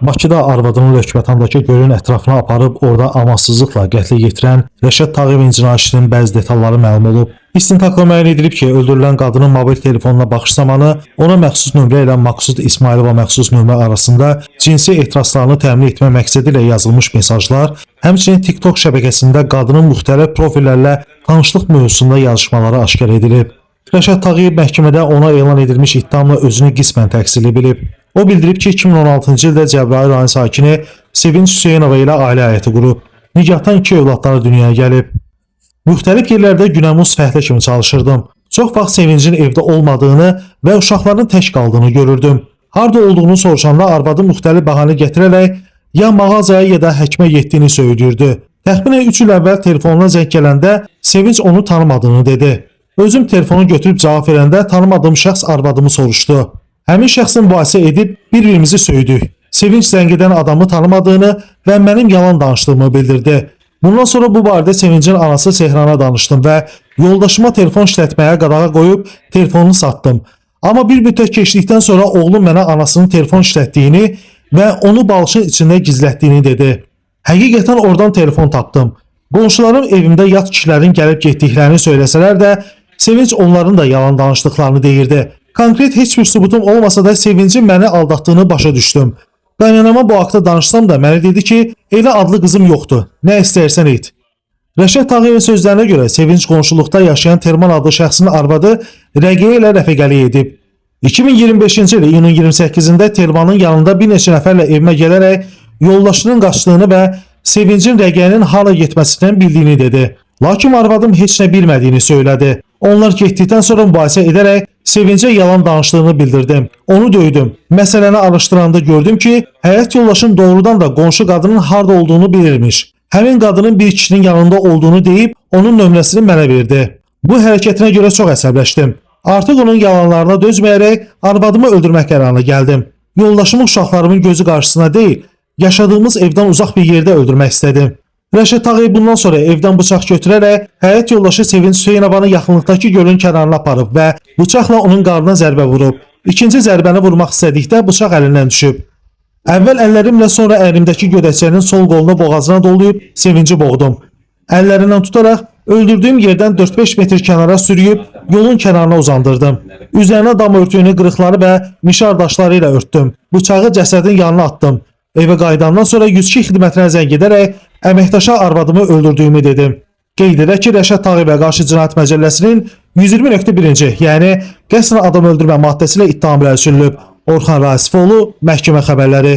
Bakıda arvadını Lökbətandakı gölün ətrafına aparıb orada amansızlıqla qətlə yetirən Rəşad Tağıyevin cinayətinin bəzi detalları məlum olub. İstintaqla müəyyən edilib ki, öldürülən qadının mobil telefonuna baxış zamanı ona məxsus nömrə ilə Maqsud İsmailova məxsus nömrə arasında cinsi etirazlarını təmin etmə məqsədi ilə yazılmış mesajlar, həmçinin TikTok şəbəkəsində qadının müxtəlif profillərlə tanışlıq mövzusunda yazışmaları aşkar edilib. Rəşad Tağıyev məhkəmədə ona elan edilmiş ittihamla özünü qismən təqsirli bilib. O bildirib ki, 2016-cı ildə Cəbrayıl rayon sakini Sevinç Hüseynova ilə ailə həyatı qurub. Nikahdan 2 övladları dünyaya gəlib. Müxtəlif yerlərdə günəmuz fəhlə kimi çalışırdım. Çox vaxt Sevincin evdə olmadığını və uşaqlarının tək qaldığını görürdüm. Harda olduğunu soruşanda arvadı müxtəlif bəhanə gətirərək ya mağazaya ya da həkimə getdiyini söylüyürdü. Təxminən 3 il əvvəl telefonuna zəng gələndə Sevinç onu tanımadığını dedi. Özüm telefonu götürüb cavab verəndə tanımadığım şəxs arvadımı soruşdu. Həmin şəxsin mübahisə edib bir-birimizi söydük. Sevinç zəng edən adamı tanımadığını və mənim yalan danışdığımı bildirdi. Bundan sonra bu barədə Sevincin anası Sehrana danışdım və yoldaşıma telefon işlətməyə qadağa qoyub telefonunu satdım. Amma bir müddət keçdikdən sonra oğlum mənə anasının telefon işlətdiyini və onu balışın içində gizlətdiyini dedi. Həqiqətən oradan telefon tapdım. Qonşularım evimdə yad kişilərin gəlib getdiklərini söyləsələr də Sevinç onların da yalan danışdıqlarını deyirdi. Konkret heç bir sübutum olmasa da Sevincin məni aldatdığını başa düşdüm. Qaynanama bu haqda danışsam da mənə dedi ki, elə adlı qızım yoxdur, nə istəyirsən et. Rəşad Tağıyevin sözlərinə görə Sevinç qonşuluqda yaşayan Terman adlı şəxsin arvadı Rəqiyə ilə rəfiqəlik edib. 2025-ci il iyunun 28-də Termanın yanında bir neçə nəfərlə evimə gələrək yoldaşının qaçdığını və Sevincin Rəqiyənin hara getməsindən bildiyini dedi. Lakin arvadım heç nə bilmədiyini söylədi. Onlar getdikdən sonra mübahisə edərək Sevincə yalan danışdığını bildirdim. Onu döydüm. Məsələni araşdıranda gördüm ki, həyat yoldaşım doğrudan da qonşu qadının harda olduğunu bilirmiş. Həmin qadının bir kişinin yanında olduğunu deyib onun nömrəsini mənə verdi. Bu hərəkətinə görə çox əsəbləşdim. Artıq onun yalanlarına dözməyərək arvadımı öldürmək qərarına gəldim. Yoldaşımı uşaqlarımın gözü qarşısına deyil, yaşadığımız evdən uzaq bir yerdə öldürmək istədim. Rəşad Tağıyev bundan sonra evdən bıçaq götürərək həyat yoldaşı Sevinç Hüseynovanı yaxınlıqdakı gölün kənarına aparıb və bıçaqla onun qarnına zərbə vurub. İkinci zərbəni vurmaq istədikdə bıçaq əlindən düşüb. Əvvəl əllərimlə sonra əlimdəki gödəkçənin sol qolunu boğazına dolayıb Sevinci boğdum. Əllərindən tutaraq öldürdüyüm yerdən 4-5 metr kənara sürüyüb yolun kənarına uzandırdım. Üzərinə dam örtüyünü qırıqları və mişar daşları ilə örtdüm. Bıçağı cəsədin yanına attım. Evə qayıdandan sonra 102 xidmətinə zəng edərək əməkdaşa arvadımı öldürdüyümü dedim. Qeyd edək ki, Rəşad Tağıyevə qarşı Cinayət Məcəlləsinin 120.1-ci, yəni qəsdən adam öldürmə maddəsi ilə ittiham irəli sürülüb. Orxan Rasifoğlu, məhkəmə xəbərləri.